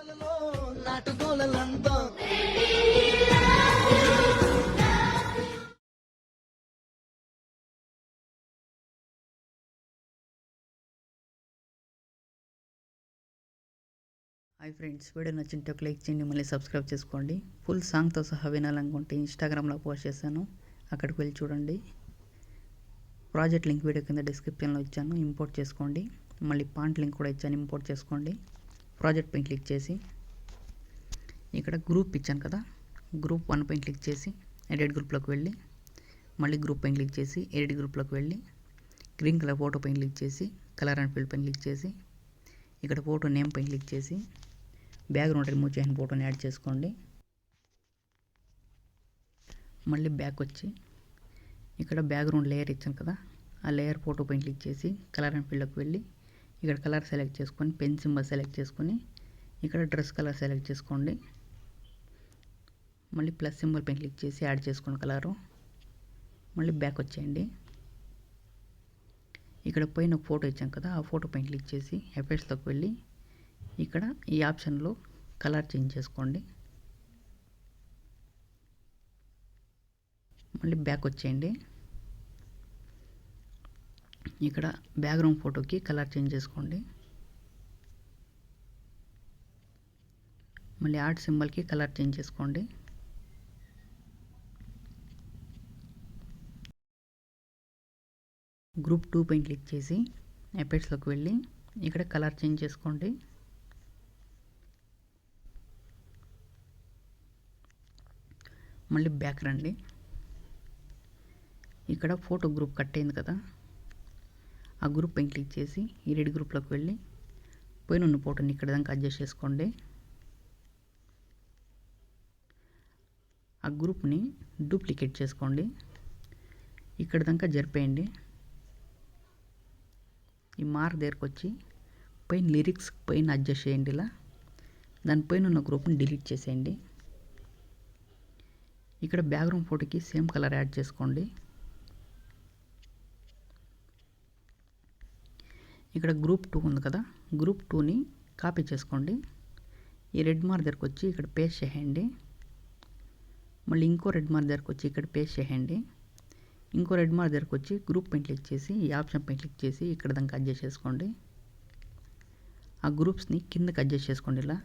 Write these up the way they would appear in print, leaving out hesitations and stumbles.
Hi friends, video నచ్చింటే ఒక like చేయండి, మళ్ళీ సబ్స్క్రైబ్ చేసుకోండి. ఫుల్ సాంగ్తో సహా వినాలనుకుంటే ఇన్స్టాగ్రామ్లో పోస్ట్ చేశాను, అక్కడికి వెళ్ళి చూడండి. ప్రాజెక్ట్ లింక్ వీడియో కింద డిస్క్రిప్షన్లో ఇచ్చాను, ఇంపోర్ట్ చేసుకోండి. మళ్ళీ పాంట్ లింక్ కూడా ఇచ్చాను, ఇంపోర్ట్ చేసుకోండి. ప్రాజెక్ట్ పైన క్లిక్ చేసి ఇక్కడ గ్రూప్ ఇచ్చాను కదా, గ్రూప్ 1 పైన క్లిక్ చేసి ఎడిట్ గ్రూప్లోకి వెళ్ళి మళ్ళీ గ్రూప్ పైన క్లిక్ చేసి ఎడిట్ గ్రూప్లోకి వెళ్ళి గ్రీన్ కలర్ ఫోటో పైన క్లిక్ చేసి కలర్ అండ్ ఫీల్డ్ పైన క్లిక్ చేసి ఇక్కడ ఫోటో నేమ్ పైన క్లిక్ చేసి బ్యాక్గ్రౌండ్ రిమూవ్ చేసిన ఫోటోని యాడ్ చేసుకోండి. మళ్ళీ బ్యాక్ వచ్చి ఇక్కడ బ్యాక్గ్రౌండ్ లేయర్ ఇచ్చాను కదా, ఆ లేయర్ ఫోటో పైన క్లిక్ చేసి కలర్ అండ్ ఫీల్డ్లోకి వెళ్ళి ఇక్కడ కలర్ సెలెక్ట్ చేసుకొని పెన్ సింబల్ సెలెక్ట్ చేసుకొని ఇక్కడ డ్రెస్ కలర్ సెలెక్ట్ చేసుకోండి. మళ్ళీ ప్లస్ సింబల్ పైన క్లిక్ చేసి యాడ్ చేసుకోండి కలరు. మళ్ళీ బ్యాక్ వచ్చేయండి. ఇక్కడ పైన ఫోటో ఇచ్చాం కదా, ఆ ఫోటో పైన క్లిక్ చేసి ఎఫెక్ట్స్లోకి వెళ్ళి ఇక్కడ ఈ ఆప్షన్లో కలర్ చేంజ్ చేసుకోండి. మళ్ళీ బ్యాక్ వచ్చేయండి. ఇక్కడ బ్యాక్గ్రౌండ్ ఫోటోకి కలర్ చేంజ్ చేసుకోండి. మళ్ళీ ఆర్ట్ సింబల్కి కలర్ చేంజ్ చేసుకోండి. గ్రూప్ 2 పైన క్లిక్ చేసి ఎఫెక్ట్స్లోకి వెళ్ళి ఇక్కడ కలర్ చేంజ్ చేసుకోండి. మళ్ళీ బ్యాక్ రండి. ఇక్కడ ఫోటో గ్రూప్ కట్ అయింది కదా, ఆ గ్రూప్ పైన క్లిక్ చేసి ఈ రెడ్ గ్రూప్లోకి వెళ్ళి పైన ఉన్న ఫోటోని ఇక్కడ దాకా అడ్జస్ట్ చేసుకోండి. ఆ గ్రూప్ని డూప్లికేట్ చేసుకోండి, ఇక్కడ దాకా జరిపేయండి. ఈ మార్క్ దగ్గరకు వచ్చి పైన లిరిక్స్ పైన అడ్జస్ట్ చేయండి. ఇలా దానిపైన ఉన్న గ్రూప్ని డిలీట్ చేసేయండి. ఇక్కడ బ్యాక్గ్రౌండ్ ఫోటోకి సేమ్ కలర్ యాడ్ చేసుకోండి. ఇక్కడ గ్రూప్ 2 ఉంది కదా, గ్రూప్ 2ని కాపీ చేసుకోండి. ఈ రెడ్ మార్క్ దగ్గరకు వచ్చి ఇక్కడ పేస్ట్ చేయండి. మళ్ళీ ఇంకో రెడ్ మార్క్ దగ్గరకు వచ్చి ఇక్కడ పేస్ట్ చేయండి. ఇంకో రెడ్ మార్క్ దగ్గరకు వచ్చి గ్రూప్ పైన క్లిక్ చేసి ఈ ఆప్షన్ పైన క్లిక్ చేసి ఇక్కడ దాకా అడ్జస్ట్ చేసుకోండి. ఆ గ్రూప్స్ని కిందకి అడ్జస్ట్ చేసుకోండి ఇలా.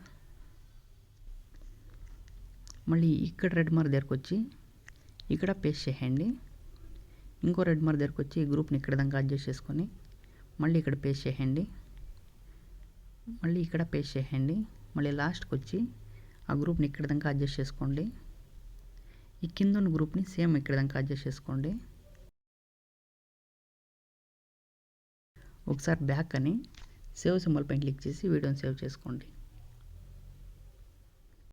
మళ్ళీ ఇక్కడ రెడ్ మార్క్ దగ్గరకు వచ్చి ఇక్కడ పేస్ట్ చేయండి. ఇంకో రెడ్ మార్క్ దగ్గరకు వచ్చి ఈ గ్రూప్ని ఇక్కడ దాకా అడ్జస్ట్ చేసుకొని మళ్ళీ ఇక్కడ పేస్ట్ చేయండి. మళ్ళీ ఇక్కడ పేస్ట్ చేయండి. మళ్ళీ లాస్ట్కి వచ్చి ఆ గ్రూప్ని ఇక్కడ దాకా అడ్జస్ట్ చేసుకోండి. ఈ కింద ఉన్న గ్రూప్ని సేమ్ ఇక్కడ దాకా అడ్జస్ట్ చేసుకోండి. ఒకసారి బ్యాక్ అని సేవ్ సింబల్ పైన క్లిక్ చేసి వీడియోని సేవ్ చేసుకోండి.